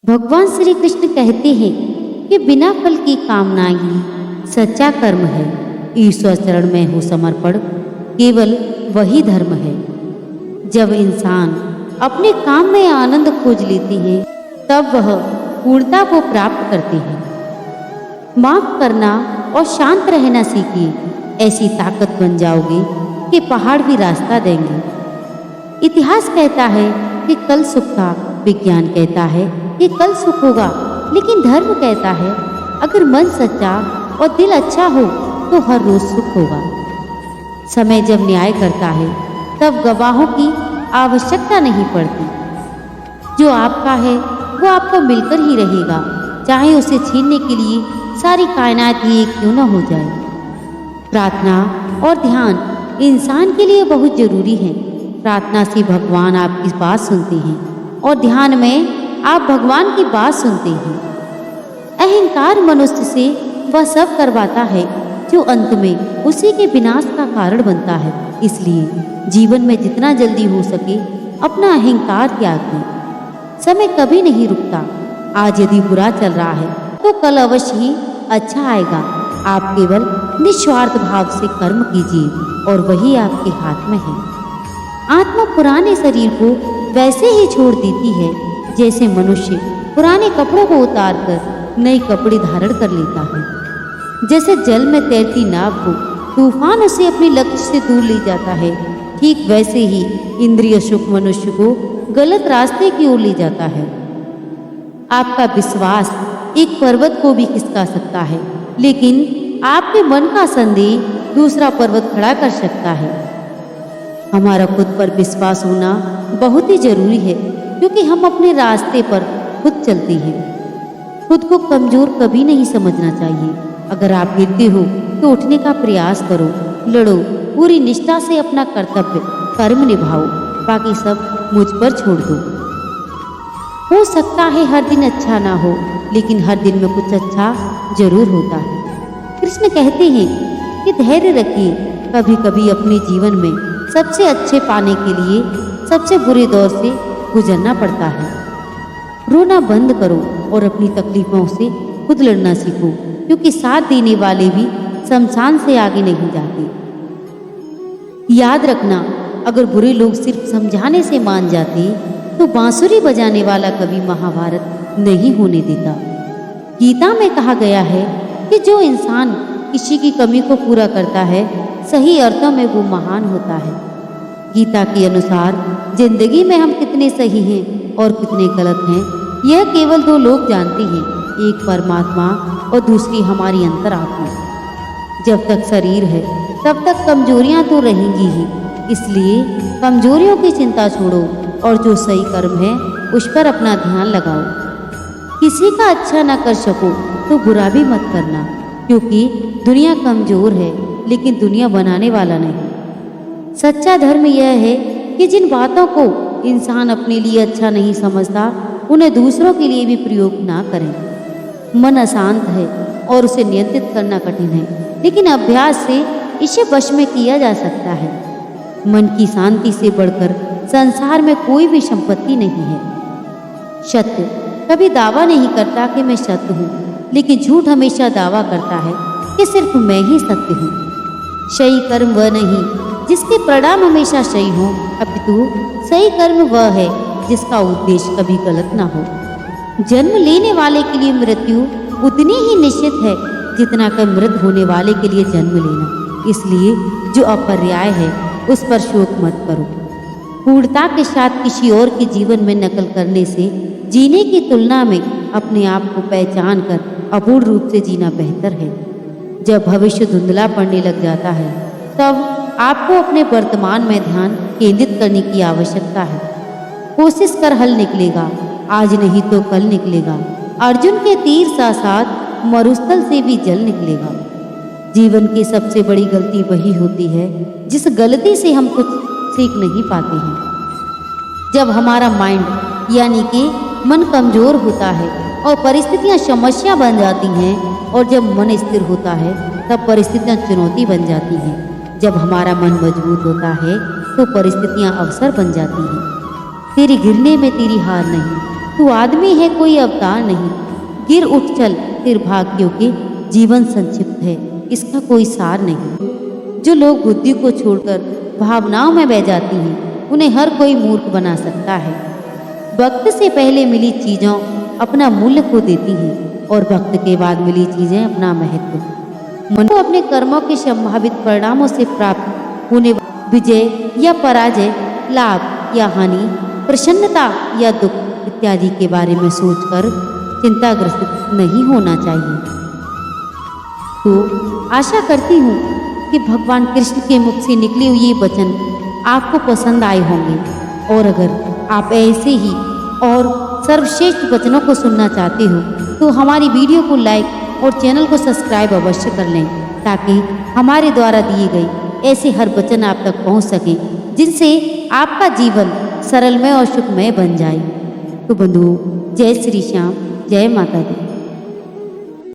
भगवान श्री कृष्ण कहते हैं कि बिना फल की कामना ही सच्चा कर्म है। ईश्वर चरण में हो समर्पण केवल वही धर्म है। जब इंसान अपने काम में आनंद खोज लेते हैं तब वह पूर्णता को प्राप्त करते हैं। माफ करना और शांत रहना सीखिए, ऐसी ताकत बन जाओगे कि पहाड़ भी रास्ता देंगे। इतिहास कहता है कि कल सुख था, विज्ञान कहता है कि कल सुख होगा, लेकिन धर्म कहता है अगर मन सच्चा और दिल अच्छा हो तो हर रोज सुख होगा। समय जब न्याय करता है तब गवाहों की आवश्यकता नहीं पड़ती। जो आपका है वो आपको मिलकर ही रहेगा, चाहे उसे छीनने के लिए सारी कायनात ही एक क्यों न हो जाए। प्रार्थना और ध्यान इंसान के लिए बहुत जरूरी है। प्रार्थना से भगवान आपकी बात सुनते हैं और ध्यान में आप भगवान की बात सुनते हैं। अहंकार मनुष्य से वह सब करवाता है जो अंत में उसी के विनाश का कारण बनता है। इसलिए जीवन में जितना जल्दी हो सके अपना अहंकार त्याग दें। समय कभी नहीं रुकता। आज यदि बुरा चल रहा है तो कल अवश्य ही अच्छा आएगा। आप केवल निस्वार्थ भाव से कर्म कीजिए और वही आपके हाथ में है। आत्मा पुराने शरीर को वैसे ही छोड़ देती है जैसे मनुष्य पुराने कपड़ों को उतारकर नए कपड़े धारण कर लेता है। जैसे जल में तैरती नाव को तूफान उसे अपने लक्ष्य से दूर ले जाता है, ठीक वैसे ही इंद्रिय सुख मनुष्य को गलत रास्ते की ओर ले जाता है। आपका विश्वास एक पर्वत को भी खिसका सकता है, लेकिन आपके मन का संदेह दूसरा पर्वत खड़ा कर सकता है। हमारा खुद पर विश्वास होना बहुत ही जरूरी है, क्योंकि हम अपने रास्ते पर खुद चलते हैं। खुद को कमजोर कभी नहीं समझना चाहिए। अगर आप गिरते हो तो उठने का प्रयास करो, लड़ो, पूरी निष्ठा से अपना कर्तव्य कर्म निभाओ, बाकी सब मुझ पर छोड़ दो। हो सकता है हर दिन अच्छा ना हो, लेकिन हर दिन में कुछ अच्छा जरूर होता है। कृष्ण कहते हैं कि धैर्य रखिए। कभी कभी अपने जीवन में सबसे अच्छे पाने के लिए सबसे बुरे दौर से गुजरना पड़ता है। रोना बंद करो और अपनी तकलीफों से खुद लड़ना सीखो, क्योंकि साथ देने वाले भी शमशान से आगे नहीं जाते। याद रखना, अगर बुरे लोग सिर्फ समझाने से मान जाते तो बांसुरी बजाने वाला कभी महाभारत नहीं होने देता। गीता में कहा गया है कि जो इंसान किसी की कमी को पूरा करता है सही अर्थों में वो महान होता है। गीता के अनुसार जिंदगी में हम कितने सही हैं और कितने गलत हैं यह केवल दो लोग जानते हैं, एक परमात्मा और दूसरी हमारी अंतरात्मा। जब तक शरीर है तब तक कमजोरियां तो रहेंगी ही, इसलिए कमजोरियों की चिंता छोड़ो और जो सही कर्म है उस पर अपना ध्यान लगाओ। किसी का अच्छा ना कर सको तो बुरा भी मत करना, क्योंकि दुनिया कमजोर है लेकिन दुनिया बनाने वाला नहीं। सच्चा धर्म यह है कि जिन बातों को इंसान अपने लिए अच्छा नहीं समझता उन्हें दूसरों के लिए भी प्रयोग ना करें। मन अशांत है और उसे नियंत्रित करना कठिन है, लेकिन अभ्यास से इसे वश में किया जा सकता है। मन की शांति से बढ़कर संसार में कोई भी संपत्ति नहीं है। सत्य कभी दावा नहीं करता कि मैं सत्य हूँ, लेकिन झूठ हमेशा दावा करता है कि सिर्फ मैं ही सत्य हूँ। सही कर्म वह नहीं जिसके परिणाम हमेशा सही हो, अपितु सही कर्म वह है जिसका उद्देश्य कभी गलत ना हो। जन्म लेने वाले के लिए मृत्यु उतनी ही निश्चित है जितना कि मृत होने वाले के लिए जन्म लेना। इसलिए जो अपर्याय है उस पर शोक मत करो। पूर्णता के साथ किसी और के जीवन में नकल करने से जीने की तुलना में अपने आप को पहचान कर अपूर्ण रूप से जीना बेहतर है। जब भविष्य धुंधला पड़ने लग जाता है तब आपको अपने वर्तमान में ध्यान केंद्रित करने की आवश्यकता है। कोशिश कर हल निकलेगा, आज नहीं तो कल निकलेगा। अर्जुन के तीर साथ मरुस्थल से भी जल निकलेगा। जीवन की सबसे बड़ी गलती वही होती है जिस गलती से हम कुछ सीख नहीं पाते हैं। जब हमारा माइंड यानी कि मन कमजोर होता है और परिस्थितियां समस्या बन जाती हैं, और जब मन स्थिर होता है तब परिस्थितियां चुनौती बन जाती हैं। जब हमारा मन मजबूत होता है तो परिस्थितियां अवसर बन जाती हैं। तेरे गिरने में तेरी हार नहीं, तू आदमी है, कोई अवतार नहीं। गिर उठ चल, फिर भाग, क्योंकि जीवन संक्षिप्त है, इसका कोई सार नहीं। जो लोग बुद्धि को छोड़कर भावनाओं में बह जाती हैं, उन्हें हर कोई मूर्ख बना सकता है। वक्त से पहले मिली चीज़ों अपना मूल्य खो देती हैं और वक्त के बाद मिली चीज़ें अपना महत्व। मनुष्य को अपने कर्मों के संभावित परिणामों से प्राप्त होने वाली विजय या पराजय, लाभ या हानि, प्रसन्नता या दुख इत्यादि के बारे में सोचकर चिंताग्रस्त नहीं होना चाहिए। तो आशा करती हूँ कि भगवान कृष्ण के मुख से निकले हुए ये वचन आपको पसंद आए होंगे, और अगर आप ऐसे ही और सर्वश्रेष्ठ वचनों को सुनना चाहते हो तो हमारी वीडियो को लाइक और चैनल को सब्सक्राइब अवश्य कर लें, ताकि हमारे द्वारा दिए गए ऐसे हर वचन आप तक पहुंच सकें, जिनसे आपका जीवन सरलमय और सुखमय बन जाए। तो बंधुओं, जय श्री श्याम, जय माता दी।